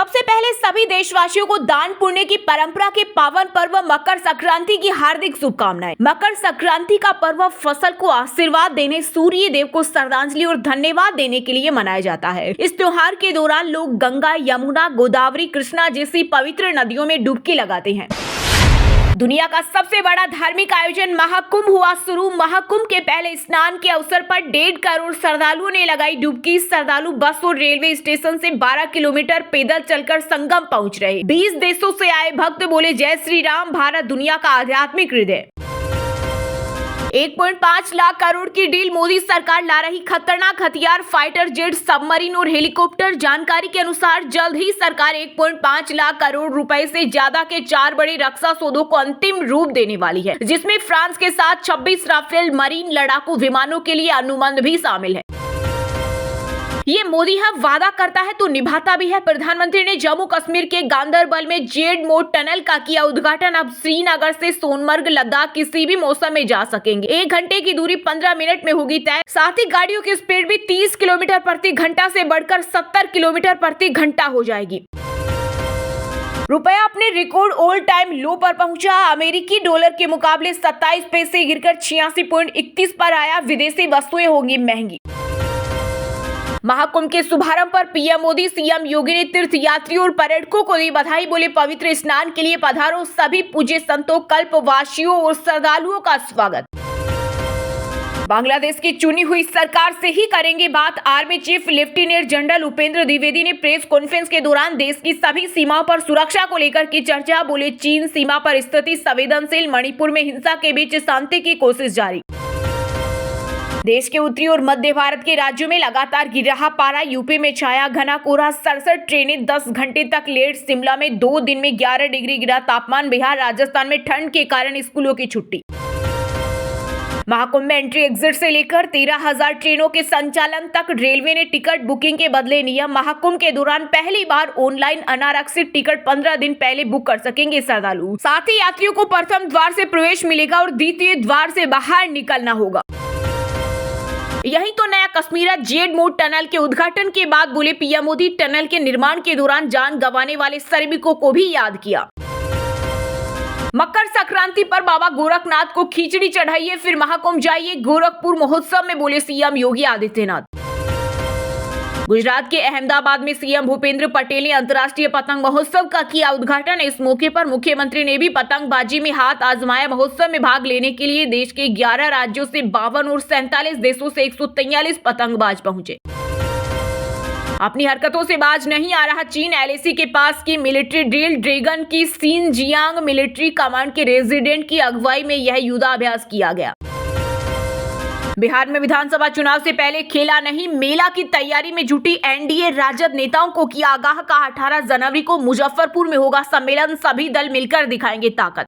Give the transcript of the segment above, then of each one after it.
सबसे पहले सभी देशवासियों को दान पुण्य की परंपरा के पावन पर्व मकर संक्रांति की हार्दिक शुभकामनाएं। मकर संक्रांति का पर्व फसल को आशीर्वाद देने, सूर्य देव को श्रद्धांजलि और धन्यवाद देने के लिए मनाया जाता है। इस त्योहार के दौरान लोग गंगा, यमुना, गोदावरी, कृष्णा जैसी पवित्र नदियों में डुबकी लगाते हैं। दुनिया का सबसे बड़ा धार्मिक आयोजन महाकुंभ हुआ शुरू। महाकुंभ के पहले स्नान के अवसर पर 1.5 करोड़ श्रद्धालुओं ने लगाई डुबकी। श्रद्धालु बस और रेलवे स्टेशन से 12 किलोमीटर पैदल चलकर संगम पहुंच रहे। 20 देशों से आए भक्त बोले जय श्री राम, भारत दुनिया का आध्यात्मिक हृदय। 1.5 लाख करोड़ की डील, मोदी सरकार ला रही खतरनाक हथियार, फाइटर जेट, सबमरीन और हेलीकॉप्टर। जानकारी के अनुसार जल्द ही सरकार 1.5 लाख करोड़ रुपए से ज्यादा के 4 बड़े रक्षा सौदों को अंतिम रूप देने वाली है, जिसमें फ्रांस के साथ 26 राफेल मरीन लड़ाकू विमानों के लिए अनुबंध भी शामिल है। ये मोदी वादा करता है तो निभाता भी है। प्रधानमंत्री ने जम्मू कश्मीर के गांदरबल में जेड मोड टनल का किया उद्घाटन। अब श्रीनगर से सोनमर्ग, लद्दाख किसी भी मौसम में जा सकेंगे। 1 घंटे की दूरी 15 मिनट में होगी तय। साथ ही गाड़ियों की स्पीड भी 30 किलोमीटर प्रति घंटा से बढ़कर 70 किलोमीटर प्रति घंटा हो जाएगी। रुपया अपने रिकॉर्ड ऑल टाइम लो पर पहुंचा। अमेरिकी डॉलर के मुकाबले 27 पैसे गिरकर 86.31 पर आया। विदेशी वस्तुएं होंगी महंगी। महाकुंभ के शुभारंभ पर पीएम मोदी, सीएम योगी ने तीर्थ यात्रियों और पर्यटकों को दी बधाई। बोले पवित्र स्नान के लिए पधारो सभी पूज्य संतों, कल्पवासियों और श्रद्धालुओं का स्वागत। बांग्लादेश की चुनी हुई सरकार से ही करेंगे बात। Army chief lieutenant general Upendra Dwivedi ने प्रेस कॉन्फ्रेंस के दौरान देश की सभी सीमाओं पर सुरक्षा को लेकर की चर्चा। बोले चीन सीमा पर स्थिति संवेदनशील, मणिपुर में हिंसा के बीच शांति की कोशिश जारी। देश के उत्तरी और मध्य भारत के राज्यों में लगातार गिर रहा पारा। यूपी में छाया घना कोहरा, 67 ट्रेनें 10 घंटे तक लेट। शिमला में 2 दिन में 11 डिग्री गिरा तापमान। बिहार, राजस्थान में ठंड के कारण स्कूलों की छुट्टी। महाकुंभ में एंट्री एग्जिट से लेकर 13,000 ट्रेनों के संचालन तक रेलवे ने टिकट बुकिंग के बदले नियम। महाकुंभ के दौरान पहली बार ऑनलाइन अनारक्षित टिकट 15 दिन पहले बुक कर सकेंगे श्रद्धालु। साथ ही यात्रियों को प्रथम द्वार से प्रवेश मिलेगा और द्वितीय द्वार से बाहर निकलना होगा। यही तो नया कश्मीरा जेड मोड टनल के उद्घाटन के बाद बोले पीएम मोदी, टनल के निर्माण के दौरान जान गंवाने वाले श्रमिकों को भी याद किया। मकर संक्रांति पर बाबा गोरखनाथ को खिचड़ी चढ़ाइए, फिर महाकुंभ जाइए। गोरखपुर महोत्सव में बोले सीएम योगी आदित्यनाथ। गुजरात के अहमदाबाद में सीएम भूपेंद्र पटेल ने अंतर्राष्ट्रीय पतंग महोत्सव का किया उद्घाटन। इस मौके पर मुख्यमंत्री ने भी पतंगबाजी में हाथ आजमाया। महोत्सव में भाग लेने के लिए देश के 11 राज्यों से 52 और 47 देशों से 143 पतंगबाज पहुंचे। अपनी हरकतों से बाज नहीं आ रहा चीन। एलएसी के पास की मिलिट्री ड्रिल ड्रैगन की शिनजियांग मिलिट्री कमांड के रेजिडेंट की अगुवाई में यह युद्धाभ्यास किया गया। बिहार में विधानसभा चुनाव से पहले खेला नहीं मेला की तैयारी में जुटी एनडीए। राजद नेताओं को किया आगाह, कहा 18 जनवरी को मुजफ्फरपुर में होगा सम्मेलन, सभी दल मिलकर दिखाएंगे ताकत।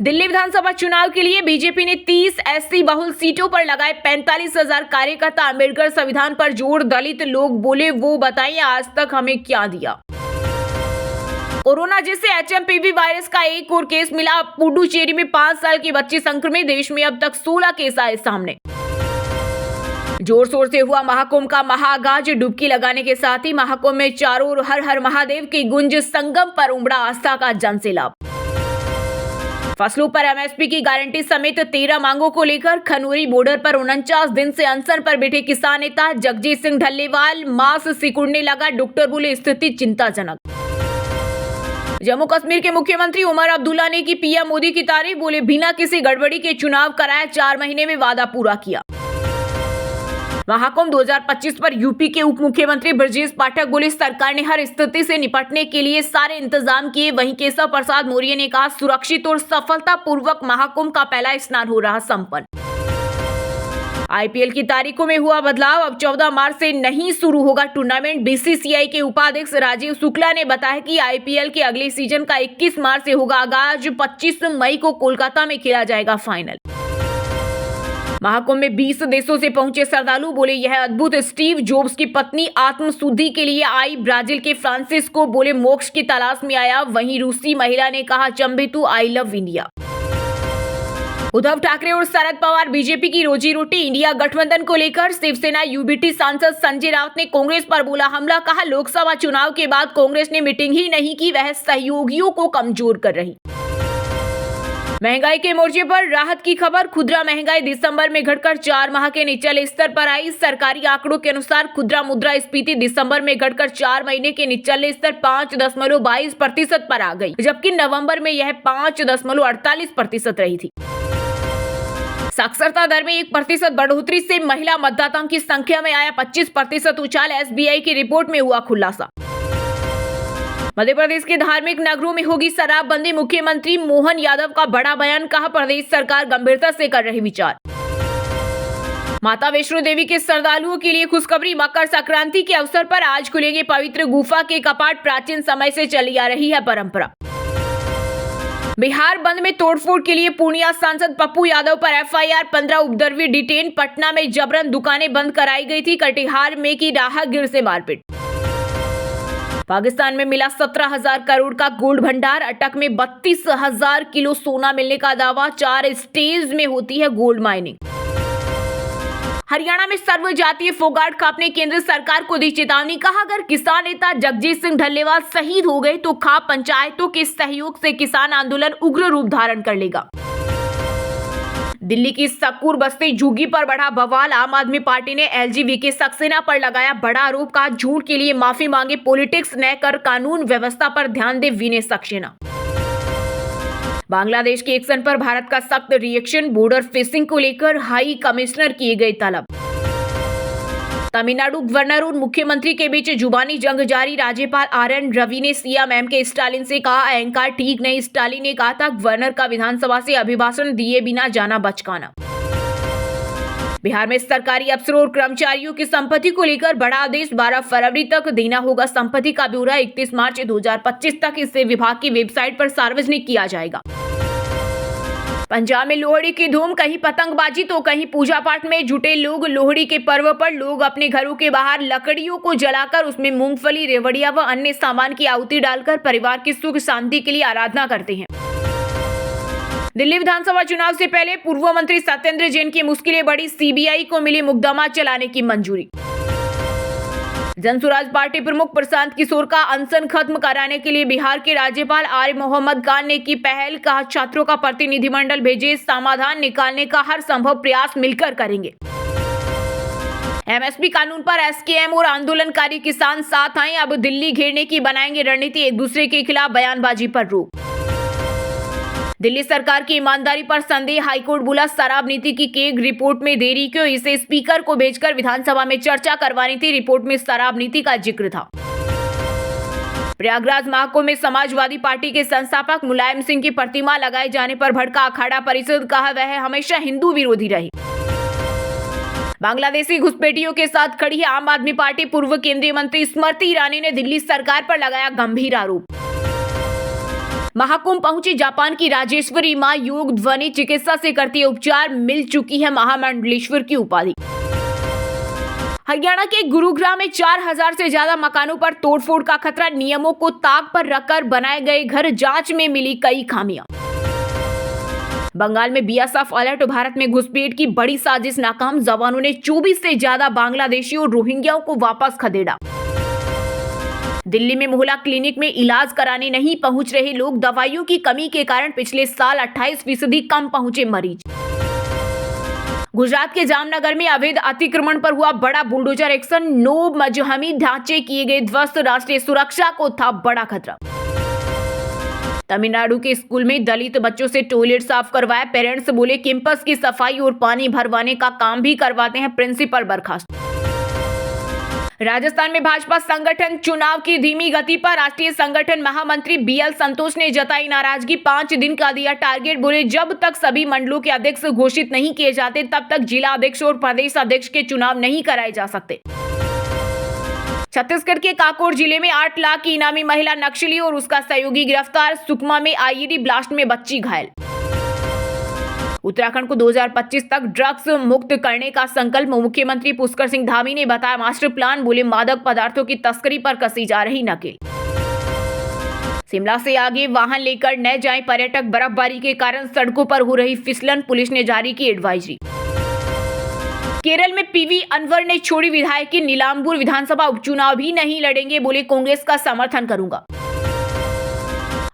दिल्ली विधानसभा चुनाव के लिए बीजेपी ने 30 एससी बहुल सीटों पर लगाए 45,000 कार्यकर्ता। अम्बेडकर संविधान पर जोर, दलित लोग बोले वो बताइए आज तक हमें क्या दिया। कोरोना जैसे एचएमपीवी वायरस का एक और केस मिला। पुडुचेरी में 5 साल की बच्ची संक्रमित। देश में अब तक 16 केस आए सामने। जोर शोर से हुआ महाकुंभ का महाआगाज। डुबकी लगाने के साथ ही महाकुंभ में चारों ओर हर हर महादेव की गुंज। संगम पर उमड़ा आस्था का जनसैलाब। फसलों पर एमएसपी की गारंटी समेत 13 मांगों को लेकर खनौरी बॉर्डर पर 49 दिन से अनशन पर बैठे किसान नेता जगजीत सिंह ढल्लेवाल। मांस सिकुड़ने लगा, डॉक्टर बोले स्थिति चिंताजनक। जम्मू कश्मीर के मुख्यमंत्री उमर अब्दुल्ला ने की पीएम मोदी की तारीफ। बोले बिना किसी गड़बड़ी के चुनाव कराया, 4 महीने में वादा पूरा किया। महाकुंभ 2025 पर यूपी के उप मुख्यमंत्री ब्रजेश पाठक बोले सरकार ने हर स्थिति से निपटने के लिए सारे इंतजाम किए। वहीं केशव प्रसाद मौर्य ने कहा सुरक्षित और सफलतापूर्वक महाकुंभ का पहला स्नान हो रहा संपन्न। आईपीएल की तारीखों में हुआ बदलाव। अब 14 मार्च से नहीं शुरू होगा टूर्नामेंट। बीसीसीआई के उपाध्यक्ष राजीव शुक्ला ने बताया कि आईपीएल के अगले सीजन का 21 मार्च से होगा आगाज। 25 मई को कोलकाता में खेला जाएगा फाइनल। महाकुंभ में 20 देशों से पहुंचे श्रद्धालु। बोले यह अद्भुत। स्टीव जॉब्स की पत्नी आत्मशुद्धि के लिए आई। ब्राजील के फ्रांसिस्को बोले मोक्ष की तलाश में आया। वहीं रूसी महिला ने कहा चंबेतु I love India. Uddhav Thackeray और शरद पवार बीजेपी की रोजी रोटी इंडिया गठबंधन को लेकर शिवसेना यूबीटी सांसद संजय राउत ने कांग्रेस पर बोला हमला। कहा लोकसभा चुनाव के बाद कांग्रेस ने मीटिंग ही नहीं की, वह सहयोगियों को कमजोर कर रही। महंगाई के मोर्चे पर राहत की खबर। खुदरा महंगाई दिसंबर में घटकर 4 माह के निचले स्तर पर आई। सरकारी आंकड़ों के अनुसार खुदरा मुद्रास्फीति दिसंबर में घटकर 4 महीने के निचले स्तर 5.22% पर आ गई, जबकि नवंबर में यह 5.48% रही थी। साक्षरता दर में 1% बढ़ोतरी से महिला मतदाताओं की संख्या में आया 25% उछाल। एसबीआई की रिपोर्ट में हुआ खुलासा। मध्य प्रदेश के धार्मिक नगरों में होगी शराबबंदी। मुख्यमंत्री मोहन यादव का बड़ा बयान। कहा प्रदेश सरकार गंभीरता से कर रही विचार। माता वैष्णो देवी के श्रद्धालुओं के लिए खुशखबरी। मकर संक्रांति के अवसर पर आज खुलेंगे पवित्र गुफा के कपाट। प्राचीन समय से चली आ रही है परंपरा। बिहार बंद में तोड़फोड़ के लिए पूर्णिया सांसद पप्पू यादव पर एफआईआर। 15 उपद्रवी डिटेन। पटना में जबरन दुकानें बंद कराई गई थी। कटिहार में की राहगीर से मारपीट। पाकिस्तान में मिला 17,000 करोड़ का गोल्ड भंडार। अटक में 32,000 किलो सोना मिलने का दावा। 4 स्टेज में होती है गोल्ड माइनिंग। हरियाणा में सर्वजातीय फोगाट कापने केंद्र सरकार को दी चेतावनी। कहा अगर किसान नेता जगजीत सिंह ढल्लेवाल शहीद हो गए तो खाप पंचायतों के सहयोग से किसान आंदोलन उग्र रूप धारण कर लेगा। दिल्ली की सकूर बस्ती झुग्गी पर बढ़ा बवाल। आम आदमी पार्टी ने एलजीबीके सक्सेना पर लगाया बड़ा आरोप। का झूठ के लिए माफी मांगे। पॉलिटिक्स न कर कानून व्यवस्था पर ध्यान दे विनय सक्सेना। बांग्लादेश के एक्शन पर भारत का सख्त रिएक्शन। बॉर्डर फिशिंग को लेकर हाई कमिश्नर किए गए तलब। तमिलनाडु गवर्नर और मुख्यमंत्री के बीच जुबानी जंग जारी। राज्यपाल आरएन रवि ने सीएम एमके स्टालिन से कहा अहंकार ठीक नहीं। स्टालिन ने कहा था गवर्नर का विधानसभा से अभिभाषण दिए बिना जाना बचकाना। बिहार में सरकारी अफसरों और कर्मचारियों की संपत्ति को लेकर बड़ा आदेश। 12 फरवरी तक देना होगा संपत्ति का ब्यौरा। 31 मार्च 2025 तक इसे विभाग की वेबसाइट पर सार्वजनिक किया जाएगा। पंजाब में लोहड़ी की धूम। कहीं पतंगबाजी तो कहीं पूजा पाठ में जुटे लोग। लोहड़ी के पर्व पर लोग अपने घरों के बाहर लकड़ियों को जलाकर उसमें मूंगफली, रेवड़िया व अन्य सामान की आहुति डालकर परिवार की सुख शांति के लिए आराधना करते हैं। दिल्ली विधानसभा चुनाव से पहले पूर्व मंत्री सत्येंद्र जैन की मुश्किलें बढ़ी। सीबीआई को मिली मुकदमा चलाने की मंजूरी। जनसुराज पार्टी प्रमुख प्रशांत किशोर का अनशन खत्म कराने के लिए बिहार के राज्यपाल आरिफ मोहम्मद खान ने की पहल। कहा छात्रों का प्रतिनिधिमंडल भेजे, समाधान निकालने का हर संभव प्रयास मिलकर करेंगे। एमएसपी कानून पर एसकेएम और आंदोलनकारी किसान साथ आए। अब दिल्ली घेरने की बनाएंगे रणनीति। एक दूसरे के खिलाफ बयानबाजी पर रोक। दिल्ली सरकार की ईमानदारी पर संदेह। हाईकोर्ट बोला शराब नीति की केग रिपोर्ट में देरी क्यों। इसे स्पीकर को भेजकर विधानसभा में चर्चा करवानी थी। रिपोर्ट में शराब नीति का जिक्र था। प्रयागराज महाकुंभ में समाजवादी पार्टी के संस्थापक मुलायम सिंह की प्रतिमा लगाए जाने पर भड़का अखाड़ा परिषद। कहा वह हमेशा हिंदू विरोधी रही। बांग्लादेशी घुसपैठियों के साथ खड़ी है आम आदमी पार्टी। पूर्व केंद्रीय मंत्री स्मृति ईरानी ने दिल्ली सरकार पर लगाया गंभीर आरोप। महाकुंभ पहुंची जापान की राजेश्वरी मां। योग ध्वनि चिकित्सा से करती है उपचार। मिल चुकी है महामंडलेश्वर की उपाधि। हरियाणा के गुरुग्राम में 4,000 से ज्यादा मकानों पर तोड़फोड़ का खतरा। नियमों को ताक पर रखकर बनाए गए घर। जांच में मिली कई खामियां। बंगाल में बीएसएफ अलर्ट। भारत में घुसपैठ की बड़ी साजिश नाकाम। जवानों ने 24 से ज्यादा बांग्लादेशी और रोहिंग्याओं को वापस खदेड़ा। दिल्ली में मोहल्ला क्लिनिक में इलाज कराने नहीं पहुंच रहे लोग। दवाइयों की कमी के कारण पिछले साल 28% कम पहुंचे मरीज। गुजरात के जामनगर में अवैध अतिक्रमण पर हुआ बड़ा बुलडोजर एक्शन। 9 मजहमी ढांचे किए गए ध्वस्त। राष्ट्रीय सुरक्षा को था बड़ा खतरा। तमिलनाडु के स्कूल में दलित बच्चों से टॉयलेट साफ करवाया। पेरेंट्स बोले कैंपस की सफाई और पानी भरवाने का काम भी करवाते हैं। प्रिंसिपल बर्खास्त। राजस्थान में भाजपा संगठन चुनाव की धीमी गति पर। राष्ट्रीय संगठन महामंत्री बीएल संतोष ने जताई नाराजगी। 5 दिन का दिया टारगेट। बोले जब तक सभी मंडलों के अध्यक्ष घोषित नहीं किए जाते तब तक जिला अध्यक्ष और प्रदेश अध्यक्ष के चुनाव नहीं कराए जा सकते। छत्तीसगढ़ के काकोर जिले में 8 लाख की इनामी महिला नक्सली और उसका सहयोगी गिरफ्तार। सुकमा में आईईडी ब्लास्ट में बच्ची घायल। उत्तराखंड को 2025 तक ड्रग्स मुक्त करने का संकल्प। मुख्यमंत्री पुष्कर सिंह धामी ने बताया मास्टर प्लान। बोले मादक पदार्थों की तस्करी पर कसी जा रही नकेल। शिमला से आगे वाहन लेकर न जाएं पर्यटक। बर्फबारी के कारण सड़कों पर हो रही फिसलन, पुलिस ने जारी की एडवाइजरी। केरल में पीवी अनवर ने छोड़ी विधायक की नीलांबूर विधानसभा उपचुनाव भी नहीं लड़ेंगे, बोले कांग्रेस का समर्थन करूंगा।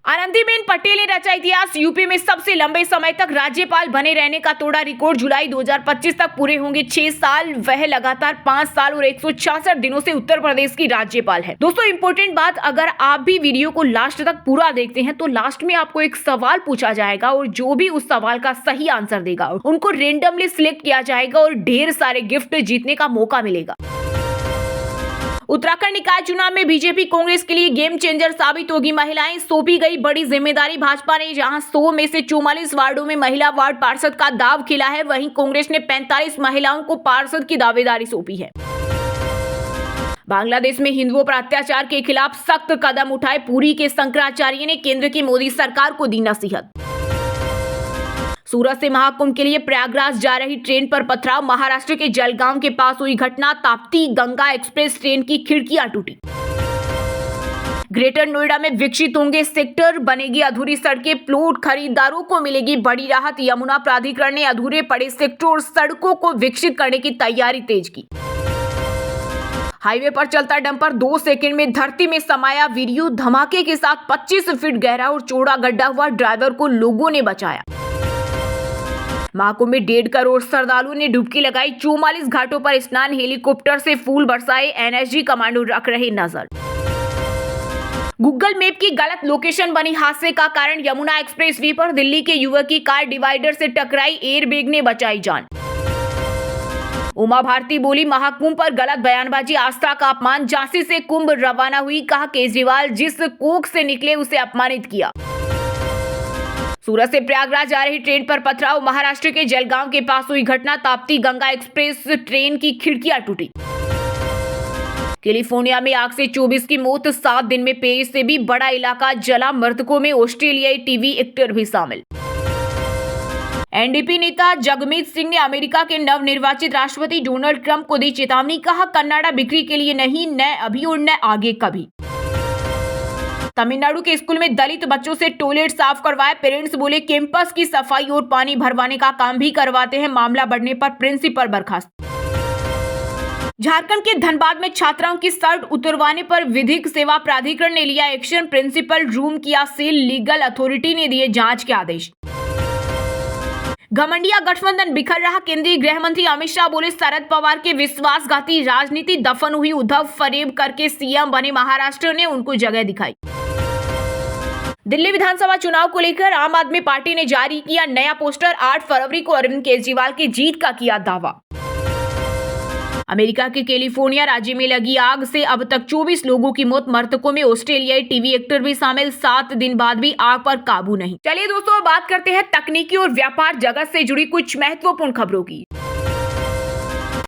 आनंदीबेन पटेल ने रचा इतिहास, यूपी में सबसे लंबे समय तक राज्यपाल बने रहने का तोड़ा रिकॉर्ड। जुलाई 2025 तक पूरे होंगे 6 साल। वह लगातार 5 साल और 166 दिनों से उत्तर प्रदेश की राज्यपाल है। दोस्तों इंपॉर्टेंट बात, अगर आप भी वीडियो को लास्ट तक पूरा देखते हैं तो लास्ट में आपको एक सवाल पूछा जाएगा और जो भी उस सवाल का सही आंसर देगा उनको रेंडमली सिलेक्ट किया जाएगा और ढेर सारे गिफ्ट जीतने का मौका मिलेगा। उत्तराखंड निकाय चुनाव में बीजेपी कांग्रेस के लिए गेम चेंजर साबित होगी। महिलाएं सौंपी गई बड़ी जिम्मेदारी। भाजपा ने जहां 100 में से 44 वार्डों में महिला वार्ड पार्षद का दाव खिला है, वहीं कांग्रेस ने 45 महिलाओं को पार्षद की दावेदारी सौंपी है। बांग्लादेश में हिंदुओं पर अत्याचार के खिलाफ सख्त कदम उठाए। पुरी के शंकराचार्य ने केंद्र की मोदी सरकार को दी नसीहत। सूरत से महाकुंभ के लिए प्रयागराज जा रही ट्रेन पर पथराव। महाराष्ट्र के जलगांव के पास हुई घटना। ताप्ती गंगा एक्सप्रेस ट्रेन की खिड़कियां टूटी। ग्रेटर नोएडा में विकसित होंगे सेक्टर, बनेगी अधूरी सड़कें, प्लॉट खरीदारों को मिलेगी बड़ी राहत। यमुना प्राधिकरण ने अधूरे पड़े सेक्टर और सड़कों को विकसित करने की तैयारी तेज की। हाईवे पर चलता डंपर 2 सेकंड में धरती में समाया। वीडियो धमाके के साथ 25 फीट गहरा और चौड़ा गड्ढा हुआ। ड्राइवर को लोगों ने बचाया। महाकुंभ में 1.5 करोड़ श्रद्धालुओं ने डुबकी लगाई। 44 घाटों पर स्नान, हेलीकॉप्टर से फूल बरसाए। एनएसजी कमांडो रख रहे नजर। गूगल मैप की गलत लोकेशन बनी हादसे का कारण। यमुना एक्सप्रेस वे पर दिल्ली के युवक की कार डिवाइडर से टकराई। एयरबैग ने बचाई जान। उमा भारती बोली, महाकुंभ पर गलत बयानबाजी आस्था का अपमान। झांसी से कुंभ रवाना हुई, कहा केजरीवाल जिस कोख से निकले उसे अपमानित किया। सूरत से प्रयागराज जा रही ट्रेन पर पथराव। महाराष्ट्र के जलगांव के पास हुई घटना। ताप्ती गंगा एक्सप्रेस ट्रेन की खिड़कियां टूटी। कैलिफोर्निया में आग से 24 की मौत। 7 दिन में पेरिस से भी बड़ा इलाका जला। मृतकों में ऑस्ट्रेलियाई टीवी एक्टर भी शामिल। एनडीपी नेता जगमीत सिंह ने अमेरिका के नवनिर्वाचित राष्ट्रपति डोनाल्ड ट्रंप को दी चेतावनी। कहा कन्नाडा बिक्री के लिए नहीं, न अभी और न आगे कभी। तमिलनाडु के स्कूल में दलित बच्चों से टॉयलेट साफ करवाया। पेरेंट्स बोले कैंपस की सफाई और पानी भरवाने का काम भी करवाते हैं। मामला बढ़ने पर प्रिंसिपल बर्खास्त। झारखंड के धनबाद में छात्राओं की शर्ट उतरवाने पर विधिक सेवा प्राधिकरण ने लिया एक्शन। प्रिंसिपल रूम किया सील। लीगल अथॉरिटी ने दिए जांच के आदेश। घमंडिया गठबंधन बिखर रहा। केंद्रीय गृह मंत्री अमित शाह बोले शरद पवार के विश्वासघाती राजनीति दफन हुई। उद्धव फरेब करके सीएम बने। महाराष्ट्र ने उनको जगह दिखाई। दिल्ली विधानसभा चुनाव को लेकर आम आदमी पार्टी ने जारी किया नया पोस्टर। 8 फरवरी को अरविंद केजरीवाल की जीत का किया दावा। अमेरिका के कैलिफोर्निया राज्य में लगी आग से अब तक 24 लोगों की मौत। मृतकों में ऑस्ट्रेलियाई टीवी एक्टर भी शामिल। 7 दिन बाद भी आग पर काबू नहीं। चलिए दोस्तों, बात करते हैं तकनीकी और व्यापार जगत से जुड़ी कुछ महत्वपूर्ण खबरों की।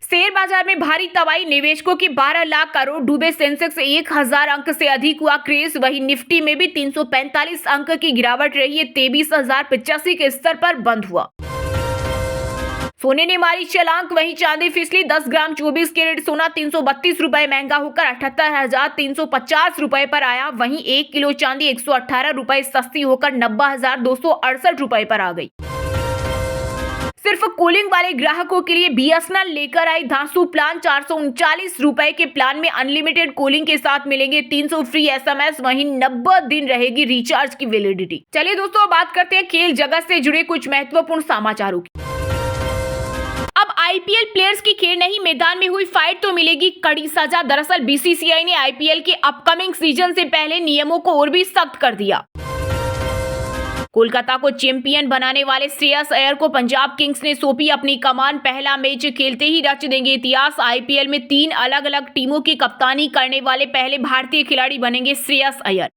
शेयर बाजार में भारी तबाही। निवेशकों की 12 लाख करोड़ डूबे। सेंसेक्स 1000 अंक से अधिक हुआ क्रेज। वहीं निफ्टी में भी 345 अंक की गिरावट रही है। 23,085 के स्तर पर बंद हुआ। सोने ने मारी छलांग। वहीं चांदी फिसली। 10 ग्राम 24 कैरेट सोना 332 रुपए महंगा होकर 78,350 रुपए पर आया। वहीं 1 किलो चांदी 118 रुपए सस्ती होकर 90,268 रुपए पर आ गई। सिर्फ कूलिंग वाले ग्राहकों के लिए बीएसएनएल लेकर आई धांसू प्लान। 439 रुपए के प्लान में अनलिमिटेड कूलिंग के साथ मिलेंगे 300 फ्री एसएमएस। वहीं 90 दिन रहेगी रिचार्ज की वैलिडिटी। चलिए दोस्तों, बात करते हैं खेल जगत से जुड़े कुछ महत्वपूर्ण समाचारों की। अब आईपीएल प्लेयर्स की खेल नहीं, मैदान में हुई फाइट तो मिलेगी कड़ी सजा। दरअसल बीसीसीआई ने आईपीएल के अपकमिंग सीजन से पहले नियमों को और भी सख्त कर दिया। कोलकाता को चैंपियन बनाने वाले श्रेयस अय्यर को पंजाब किंग्स ने सौंपी अपनी कमान। पहला मैच खेलते ही रच देंगे इतिहास। आईपीएल में 3 अलग अलग टीमों की कप्तानी करने वाले पहले भारतीय खिलाड़ी बनेंगे श्रेयस अय्यर।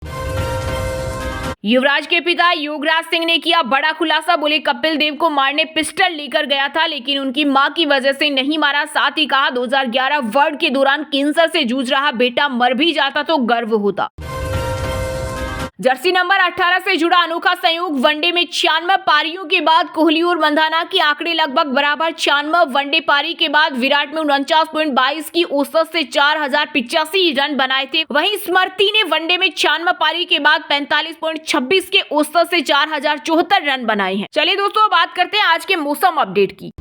युवराज के पिता योगराज सिंह ने किया बड़ा खुलासा। बोले कपिल देव को मारने पिस्टल लेकर गया था, लेकिन उनकी मां की वजह से नहीं मारा। साथ ही कहा 2011 वर्ल्ड के दौरान कैंसर से जूझ रहा बेटा मर भी जाता तो गर्व होता। जर्सी नंबर 18 से जुड़ा अनोखा संयोग। वनडे में 96 पारियों के बाद कोहली और मंधाना के आंकड़े लगभग बराबर। 96 वनडे पारी के बाद विराट में 49.22 की औसत से 4085 रन बनाए थे। वहीं स्मृति ने वनडे में 96 पारी के बाद 45.26 के औसत से 4074 रन बनाए हैं। चलिए दोस्तों, बात करते हैं आज के मौसम अपडेट की।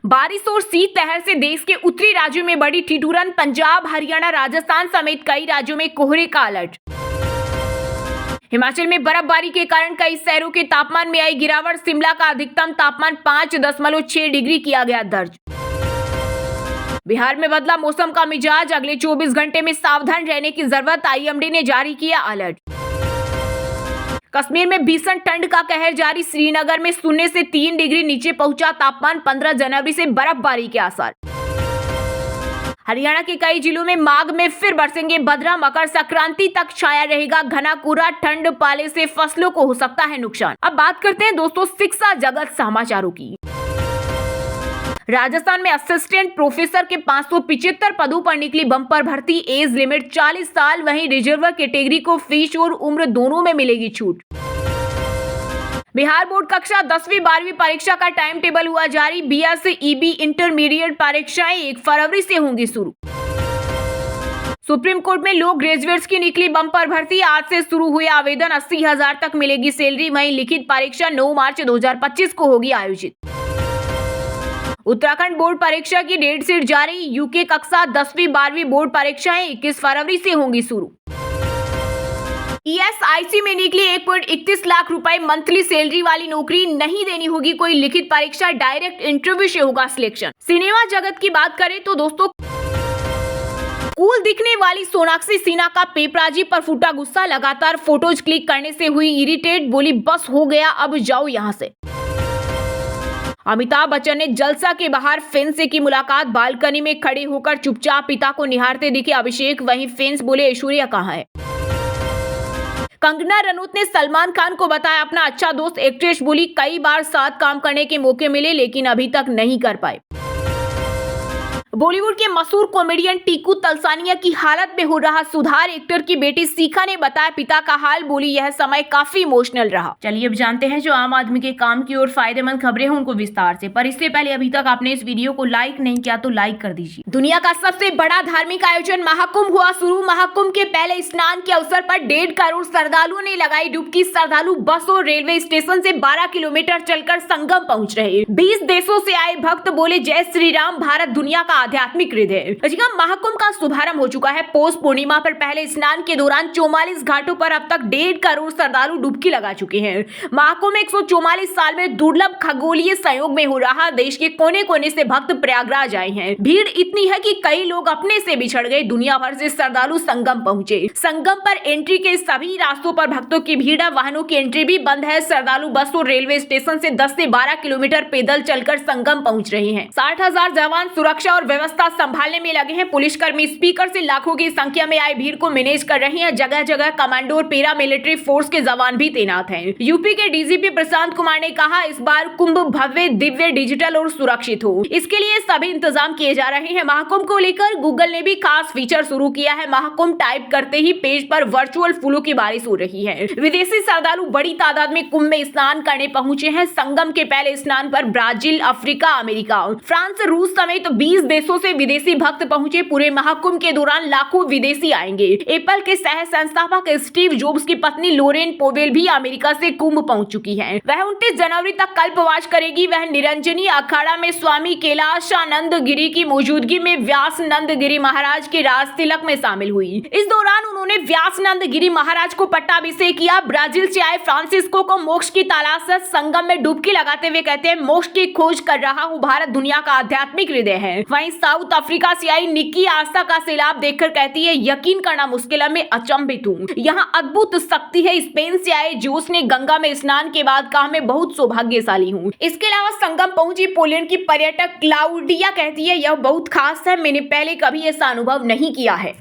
बारिश और शीतलहर से देश के उत्तरी राज्यों में बढ़ी ठिठुरन। पंजाब, हरियाणा, राजस्थान समेत कई राज्यों में कोहरे का अलर्ट। हिमाचल में बर्फबारी के कारण कई शहरों के तापमान में आई गिरावट। शिमला का अधिकतम तापमान 5.6 डिग्री किया गया दर्ज। बिहार में बदला मौसम का मिजाज। अगले 24 घंटे में सावधान रहने की जरूरत। आईएमडी ने जारी किया अलर्ट। कश्मीर में भीषण ठंड का कहर जारी। श्रीनगर में 0 से 3 डिग्री नीचे पहुंचा तापमान। 15 जनवरी से बर्फबारी के आसार। हरियाणा के कई जिलों में माघ में फिर बरसेंगे भद्रा। मकर संक्रांति तक छाया रहेगा घना कोहरा। ठंड पाले से फसलों को हो सकता है नुकसान। अब बात करते हैं दोस्तों शिक्षा जगत समाचारों की। राजस्थान में असिस्टेंट प्रोफेसर के 575 पदों पर निकली बम्पर भर्ती। एज लिमिट 40 साल। वहीं रिजर्व कैटेगरी को फीस और उम्र दोनों में मिलेगी छूट। बिहार बोर्ड कक्षा 10वीं 12वीं परीक्षा का टाइम टेबल हुआ जारी। बीएस ईबी इंटरमीडिएट परीक्षाएं 1 फरवरी से होंगी शुरू। सुप्रीम कोर्ट में लॉ ग्रेजुएट्स की निकली बम्पर भर्ती। आज से शुरू हुए आवेदन। 80,000 तक मिलेगी सैलरी। वहीं लिखित परीक्षा 9 मार्च 2025 को होगी आयोजित। उत्तराखंड बोर्ड परीक्षा की डेट शीट जारी। यूके कक्षा 10वीं 12वीं बोर्ड परीक्षाएं 21 फरवरी से होंगी शुरू। ईएसआईसी में निकली 1.31 लाख रुपए मंथली सैलरी वाली नौकरी। नहीं देनी होगी कोई लिखित परीक्षा। डायरेक्ट इंटरव्यू से होगा सिलेक्शन। सिनेमा जगत की बात करें तो दोस्तों कूल दिखने वाली सोनाक्षी सिन्हा का पेपराजी पर फूटा गुस्सा। लगातार फोटोज क्लिक करने से हुई इरिटेट। बोली बस हो गया, अब जाओ यहां से। अमिताभ बच्चन ने जलसा के बाहर फैंस से की मुलाकात। बालकनी में खड़े होकर चुपचाप पिता को निहारते दिखे अभिषेक। वहीं फैंस बोले ऐश्वर्या कहां है। कंगना रनौत ने सलमान खान को बताया अपना अच्छा दोस्त। एक्ट्रेस बोली कई बार साथ काम करने के मौके मिले लेकिन अभी तक नहीं कर पाए। बॉलीवुड के मशहूर कॉमेडियन टीकू तलसानिया की हालत में हो रहा सुधार। एक्टर की बेटी शिखा ने बताया पिता का हाल। बोली यह समय काफी इमोशनल रहा। चलिए अब जानते हैं जो आम आदमी के काम की और फायदेमंद खबरें हैं उनको विस्तार से। पर इससे पहले अभी तक आपने इस वीडियो को लाइक नहीं किया तो लाइक कर दीजिए। दुनिया का सबसे बड़ा धार्मिक आयोजन महाकुंभ हुआ शुरू। महाकुंभ के पहले स्नान के अवसर पर 1.5 करोड़ श्रद्धालुओं ने लगाई डुबकी। श्रद्धालु बस और रेलवे स्टेशन से 12 किलोमीटर चलकर संगम पहुंच रहे। 20 देशों से आए भक्त बोले जय श्री राम। भारत दुनिया का आध्यात्मिक हृदय। महाकुंभ का शुभारंभ हो चुका है। पौष पूर्णिमा पर पहले स्नान के दौरान 44 घाटों पर अब तक 1.5 करोड़ श्रद्धालु डुबकी लगा चुके हैं। महाकुंभ 144 साल में दुर्लभ खगोलीय संयोग में हो रहा। देश के कोने कोने से भक्त प्रयागराज आए हैं। भीड़ इतनी है कि कई लोग अपने से बिछड़ गए। दुनिया भर से श्रद्धालु संगम पहुंचे। संगम पर एंट्री के सभी रास्तों पर भक्तों की भीड़ है। वाहनों की एंट्री भी बंद है। श्रद्धालु बस और रेलवे स्टेशन से 10 से 12 किलोमीटर पैदल चलकर संगम पहुंच रहे हैं। 60,000 जवान सुरक्षा और व्यवस्था संभालने में लगे हैं। पुलिसकर्मी स्पीकर से लाखों की संख्या में आए भीड़ को मैनेज कर रहे हैं। जगह जगह कमांडो और पैरा मिलिट्री फोर्स के जवान भी तैनात हैं। यूपी के डीजीपी प्रशांत कुमार ने कहा इस बार कुंभ भव्य, दिव्य, डिजिटल और सुरक्षित हो। इसके लिए सभी इंतजाम किए जा रहे हैं। महाकुंभ को लेकर गूगल ने भी खास फीचर शुरू किया है। महाकुंभ टाइप करते ही पेज पर वर्चुअल फूलों की बारिश हो रही है। विदेशी श्रद्धालु बड़ी तादाद में कुंभ में स्नान करने पहुंचे हैं। संगम के पहले स्नान पर ब्राजील, अफ्रीका, अमेरिका, फ्रांस, रूस समेत 20 देशों से विदेशी भक्त पहुंचे। पूरे महाकुंभ के दौरान लाखों विदेशी आएंगे। एप्पल के सह संस्थापक स्टीव जॉब्स की पत्नी लोरेन पोवेल भी अमेरिका से कुंभ पहुंच चुकी है। वह 29 जनवरी तक कल्पवास करेगी। वह निरंजनी अखाड़ा में स्वामी कैलाशानंद गिरी की मौजूदगी में व्यासनंद गिरी महाराज के राज तिलक में शामिल हुई। इस दौरान उन्होंने व्यासनंद गिरी महाराज को पट्टाभिषेक किया। ब्राजील से आए फ्रांसिस्को को मोक्ष की तलाश है। संगम में डुबकी लगाते हुए कहते हैं मोक्ष की खोज कर रहा हूँ। भारत दुनिया का आध्यात्मिक हृदय है। वहीं साउथ अफ्रीका से आई निक्की आस्था का सैलाब देखकर कहती है यकीन करना मुश्किल है, मैं अचंभित हूँ। यहाँ अद्भुत शक्ति है। स्पेन से आए जोस ने गंगा में स्नान के बाद कहा मैं बहुत सौभाग्यशाली हूँ। इसके अलावा संगम पहुंची पोलैंड की पर्यटक क्लाउडिया कहती है यह बहुत खास है, मैंने पहले कभी ऐसा अनुभव नहीं किया है।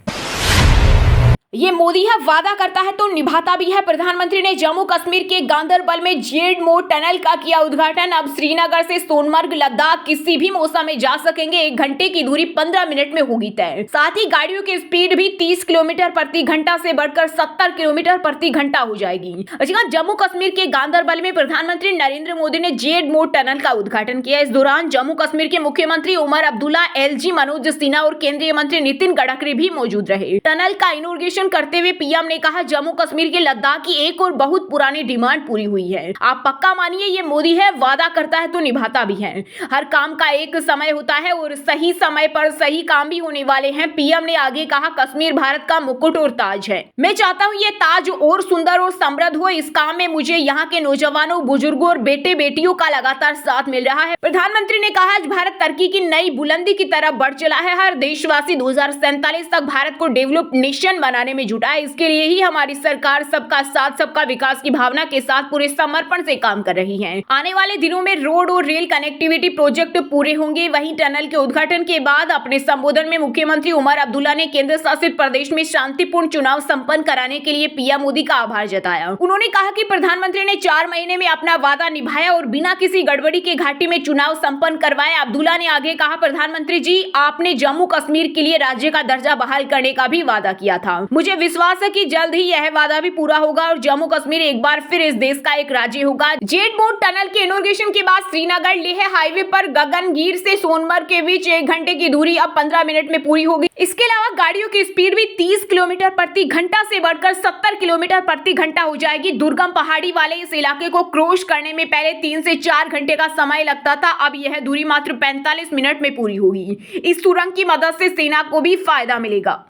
ये मोदी है, वादा करता है तो निभाता भी है। प्रधानमंत्री ने जम्मू कश्मीर के गांदरबल में जेड मोड़ टनल का किया उद्घाटन। अब श्रीनगर से सोनमर्ग लद्दाख किसी भी मौसम में जा सकेंगे। 1 घंटे की दूरी 15 मिनट में होगी तय। साथ ही गाड़ियों की स्पीड भी 30 किलोमीटर प्रति घंटा से बढ़कर 70 किलोमीटर प्रति घंटा हो जाएगी। जम्मू कश्मीर के गांदरबल में प्रधानमंत्री नरेंद्र मोदी ने जेड मोड़ टनल का उद्घाटन किया। इस दौरान जम्मू कश्मीर के मुख्यमंत्री उमर अब्दुल्ला, LG मनोज सिन्हा और केंद्रीय मंत्री नितिन गडकरी भी मौजूद रहे। टनल का इनॉग्रेशन करते हुए पीएम ने कहा, जम्मू कश्मीर के लद्दाख की एक और बहुत पुरानी डिमांड पूरी हुई है। आप पक्का मानिए, ये मोदी है, वादा करता है तो निभाता भी है। हर काम का एक समय होता है और सही समय पर सही काम भी होने वाले हैं। पीएम ने आगे कहा, कश्मीर भारत का मुकुट और ताज है। मैं चाहता हूँ ये ताज और सुंदर और समृद्ध हो। इस काम में मुझे यहाँ के नौजवानों, बुजुर्गों और बेटे बेटियों का लगातार साथ मिल रहा है। प्रधानमंत्री ने कहा, आज भारत तरक्की की नई बुलंदी की तरफ बढ़ चला है। हर देशवासी 2047 तक भारत को डेवलप नेशन बनाने में जुटा है। इसके लिए ही हमारी सरकार सबका साथ सबका विकास की भावना के साथ पूरे समर्पण से काम कर रही है। आने वाले दिनों में रोड और रेल कनेक्टिविटी प्रोजेक्ट पूरे होंगे। वहीं टनल के उद्घाटन के बाद अपने संबोधन में मुख्यमंत्री उमर अब्दुल्ला ने केंद्र शासित प्रदेश में शांतिपूर्ण चुनाव संपन्न कराने के लिए पीएम मोदी का आभार जताया। उन्होंने कहा कि प्रधानमंत्री ने 4 महीने में अपना वादा निभाया और बिना किसी गड़बड़ी के घाटी में चुनाव संपन्न करवाया। अब्दुल्ला ने आगे कहा, प्रधानमंत्री जी, आपने जम्मू कश्मीर के लिए राज्य का दर्जा बहाल करने का भी वादा किया था। मुझे विश्वास है कि जल्द ही यह वादा भी पूरा होगा और जम्मू कश्मीर एक बार फिर इस देश का एक राज्य होगा। जेड मोड़ टनल के इनॉग्रेशन के बाद श्रीनगर लेह हाईवे पर गगनगीर से सोनमर्ग के बीच 1 घंटे की दूरी अब 15 मिनट में पूरी होगी। इसके अलावा गाड़ियों की स्पीड भी 30 किलोमीटर प्रति घंटा से बढ़कर 70 किलोमीटर प्रति घंटा हो जाएगी। दुर्गम पहाड़ी वाले इस इलाके को क्रॉस करने में पहले 3 से 4 घंटे का समय लगता था। अब यह दूरी मात्र 45 मिनट में पूरी होगी। इस सुरंग की मदद से सेना को भी फायदा मिलेगा।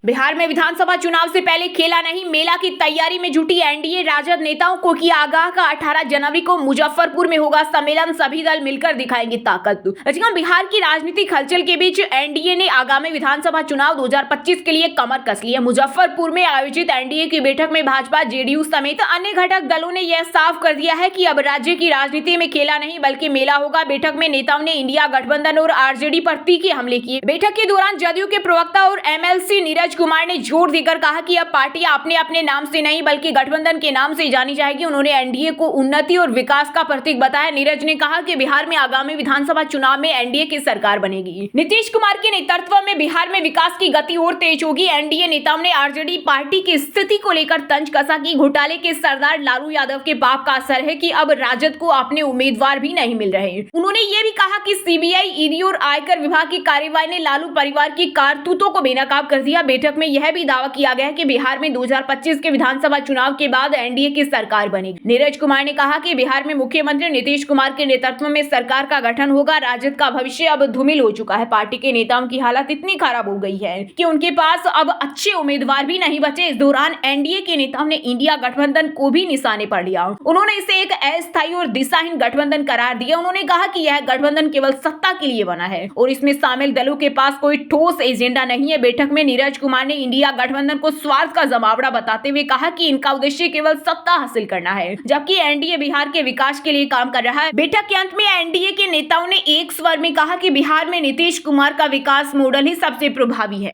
बिहार में विधानसभा चुनाव से पहले खेला नहीं मेला की तैयारी में जुटी एनडीए। राजद नेताओं को किया आगाह का 18 जनवरी को मुजफ्फरपुर में होगा सम्मेलन। सभी दल मिलकर दिखाएंगे ताकत। बिहार की राजनीतिक हलचल के बीच एनडीए ने आगामी विधानसभा चुनाव 2025 के लिए कमर कस ली है। मुजफ्फरपुर में आयोजित एनडीए की बैठक में भाजपा, जेडीयू समेत अन्य घटक दलों ने यह साफ कर दिया है कि अब राज्य की राजनीति में खेला नहीं बल्कि मेला होगा। बैठक में नेताओं ने इंडिया गठबंधन और आरजेडी पर तीखे हमले किए। बैठक के दौरान जदयू के प्रवक्ता और एमएलसी नीरज कुमार ने जोर देकर कहा कि अब पार्टियां अपने अपने नाम से नहीं बल्कि गठबंधन के नाम से जानी जाएगी। उन्होंने एनडीए को उन्नति और विकास का प्रतीक बताया। नीरज ने कहा कि बिहार में आगामी विधानसभा चुनाव में एनडीए की सरकार बनेगी। नीतीश कुमार के नेतृत्व में बिहार में विकास की गति और तेज होगी। एनडीए नेताओं ने आरजेडी पार्टी की स्थिति को लेकर तंज कसा कि घोटाले के सरदार लालू यादव के पाप का असर है कि अब राजद को अपने उम्मीदवार भी नहीं मिल रहे। उन्होंने ये भी कहा कि सीबीआई, ईडी और आयकर विभाग की कार्रवाई ने लालू परिवार की कारतूतों को बेनकाब कर दिया। बैठक में यह भी दावा किया गया कि बिहार में 2025 के विधानसभा चुनाव के बाद एनडीए की सरकार बनेगी। नीरज कुमार ने कहा कि बिहार में मुख्यमंत्री नीतीश कुमार के नेतृत्व में सरकार का गठन होगा। राजद का भविष्य अब धूमिल हो चुका है। पार्टी के नेताओं की हालत इतनी खराब हो गई है कि उनके पास अब अच्छे उम्मीदवार भी नहीं बचे। इस दौरान एनडीए के नेताओं ने इंडिया गठबंधन को भी निशाने पर लिया। उन्होंने इसे एक अस्थायी और दिशाहीन गठबंधन करार दिया। उन्होंने कहा कि यह गठबंधन केवल सत्ता के लिए बना है और इसमें शामिल दलों के पास कोई ठोस एजेंडा नहीं है। बैठक में नीरज कुमार ने इंडिया गठबंधन को स्वार्थ का जमावड़ा बताते हुए कहा कि इनका उद्देश्य केवल सत्ता हासिल करना है, जबकि एनडीए बिहार के विकास के लिए काम कर रहा है। बैठक के अंत में एनडीए के नेताओं ने एक स्वर में कहा कि बिहार में नीतीश कुमार का विकास मॉडल ही सबसे प्रभावी है।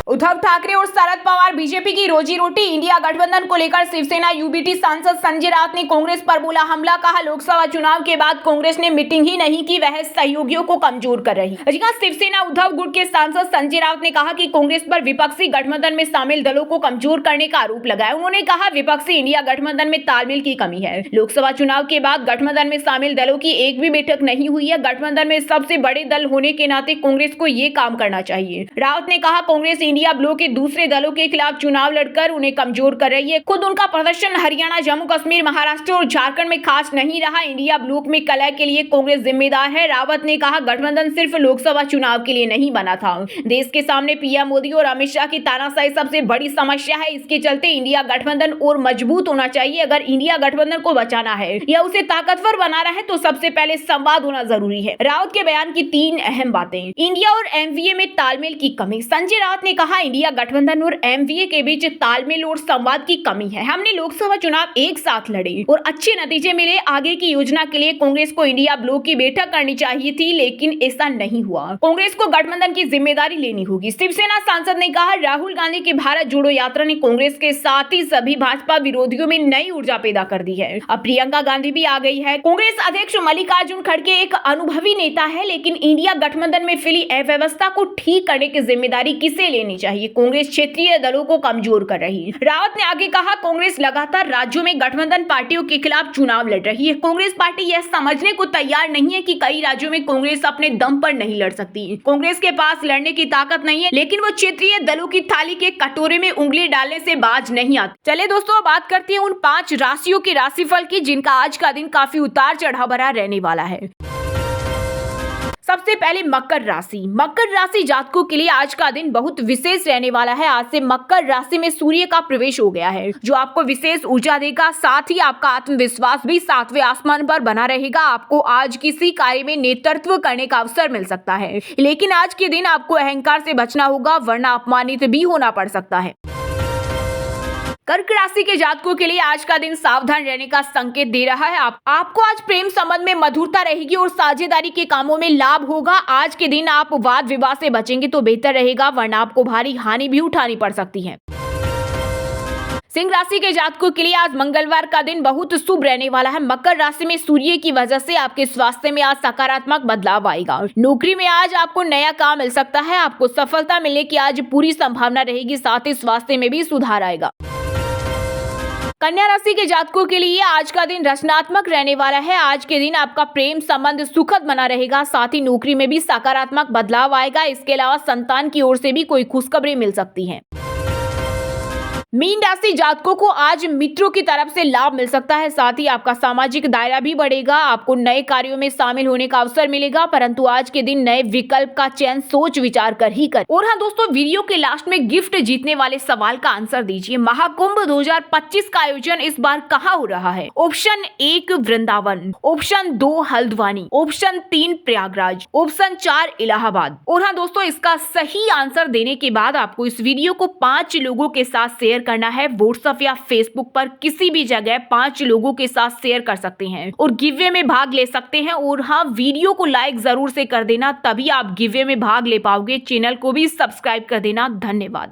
उद्धव ठाकरे और शरद पवार बीजेपी की रोजी रोटी। इंडिया गठबंधन को लेकर शिवसेना यूबीटी सांसद संजय राउत ने कांग्रेस पर बोला हमला। कहा लोकसभा चुनाव के बाद कांग्रेस ने मीटिंग ही नहीं की, वह सहयोगियों को कमजोर कर रही। शिवसेना उद्धव गुट के सांसद संजय राउत ने कहा कि कांग्रेस पर विपक्षी गठबंधन में शामिल दलों को कमजोर करने का आरोप लगाया। उन्होंने कहा विपक्षी इंडिया गठबंधन में तालमेल की कमी है। लोकसभा चुनाव के बाद गठबंधन में शामिल दलों की एक भी बैठक नहीं हुई है। गठबंधन में सबसे बड़े दल होने के नाते कांग्रेस को ये काम करना चाहिए। राउत ने कहा कांग्रेस इंडिया ब्लॉक के दूसरे दलों के खिलाफ चुनाव लड़कर उन्हें कमजोर कर रही है। खुद उनका प्रदर्शन हरियाणा, जम्मू कश्मीर, महाराष्ट्र और झारखंड में खास नहीं रहा। इंडिया ब्लॉक में कलह के लिए कांग्रेस जिम्मेदार है। रावत ने कहा गठबंधन सिर्फ लोकसभा चुनाव के लिए नहीं बना था। देश के सामने पीएम मोदी और अमित शाह की तानाशाही सबसे बड़ी समस्या है। इसके चलते इंडिया गठबंधन और मजबूत होना चाहिए। अगर इंडिया गठबंधन को बचाना है या उसे ताकतवर बनाना है तो सबसे पहले संवाद होना जरूरी है। रावत के बयान की 3 अहम बातें। इंडिया और एमवीए में तालमेल की कमी। संजय राउत ने कहा कहा, इंडिया गठबंधन और एमवीए के बीच तालमेल और संवाद की कमी है। हमने लोकसभा चुनाव एक साथ लड़े और अच्छे नतीजे मिले। आगे की योजना के लिए कांग्रेस को इंडिया ब्लॉक की बैठक करनी चाहिए थी, लेकिन ऐसा नहीं हुआ। कांग्रेस को गठबंधन की जिम्मेदारी लेनी होगी। शिवसेना सांसद ने कहा, राहुल गांधी की भारत जोड़ो यात्रा ने कांग्रेस के साथ ही सभी भाजपा विरोधियों में नई ऊर्जा पैदा कर दी है। अब प्रियंका गांधी भी आ गई है। कांग्रेस अध्यक्ष मल्लिकार्जुन खड़गे एक अनुभवी नेता है, लेकिन इंडिया गठबंधन में फैली अव्यवस्था को ठीक करने की जिम्मेदारी किसे लेनी चाहिए? कांग्रेस क्षेत्रीय दलों को कमजोर कर रही है। रावत ने आगे कहा, कांग्रेस लगातार राज्यों में गठबंधन पार्टियों के खिलाफ चुनाव लड़ रही है। कांग्रेस पार्टी यह समझने को तैयार नहीं है कि कई राज्यों में कांग्रेस अपने दम पर नहीं लड़ सकती। कांग्रेस के पास लड़ने की ताकत नहीं है, लेकिन वो क्षेत्रीय दलों की थाली के कटोरे में उंगली डालने से बाज नहीं आती। चले दोस्तों, बात करते हैं उन 5 राशियों के राशिफल की जिनका आज का दिन काफी उतार चढ़ाव भरा रहने वाला है। सबसे पहले मकर राशि। मकर राशि जातकों के लिए आज का दिन बहुत विशेष रहने वाला है। आज से मकर राशि में सूर्य का प्रवेश हो गया है, जो आपको विशेष ऊर्जा देगा। साथ ही आपका आत्मविश्वास भी 7वें आसमान पर बना रहेगा। आपको आज किसी कार्य में नेतृत्व करने का अवसर मिल सकता है, लेकिन आज के दिन आपको अहंकार से बचना होगा, वरना अपमानित भी होना पड़ सकता है। कर्क राशि के जातकों के लिए आज का दिन सावधान रहने का संकेत दे रहा है। आपको आज प्रेम संबंध में मधुरता रहेगी और साझेदारी के कामों में लाभ होगा। आज के दिन आप वाद विवाद से बचेंगे तो बेहतर रहेगा, वरना आपको भारी हानि भी उठानी पड़ सकती है। सिंह राशि के जातकों के लिए आज मंगलवार का दिन बहुत शुभ रहने वाला है। मकर राशि में सूर्य की वजह से आपके स्वास्थ्य में आज सकारात्मक बदलाव आएगा। नौकरी में आज आपको नया काम मिल सकता है। आपको सफलता मिलने की आज पूरी संभावना रहेगी। साथ ही स्वास्थ्य में भी सुधार आएगा। कन्या राशि के जातकों के लिए आज का दिन रचनात्मक रहने वाला है। आज के दिन आपका प्रेम संबंध सुखद बना रहेगा। साथ ही नौकरी में भी सकारात्मक बदलाव आएगा। इसके अलावा संतान की ओर से भी कोई खुशखबरी मिल सकती है। मीन राशि जातकों को आज मित्रों की तरफ से लाभ मिल सकता है। साथ ही आपका सामाजिक दायरा भी बढ़ेगा। आपको नए कार्यों में शामिल होने का अवसर मिलेगा, परंतु आज के दिन नए विकल्प का चयन सोच विचार कर ही कर। और हाँ दोस्तों, वीडियो के लास्ट में गिफ्ट जीतने वाले सवाल का आंसर दीजिए। महाकुंभ 2025 का आयोजन इस बार कहाँ हो रहा है? Option 1 Vrindavan, option 2 Haldwani, option 3 Prayagraj, option 4 Allahabad. और हाँ दोस्तों, इसका सही आंसर देने के बाद आपको इस वीडियो को 5 लोगों के साथ शेयर करना है। व्हाट्सएप या फेसबुक पर किसी भी जगह 5 लोगों के साथ शेयर कर सकते हैं और गिववे में भाग ले सकते हैं। और हाँ, वीडियो को लाइक जरूर से कर देना, तभी आप गिववे में भाग ले पाओगे। चैनल को भी सब्सक्राइब कर देना। धन्यवाद।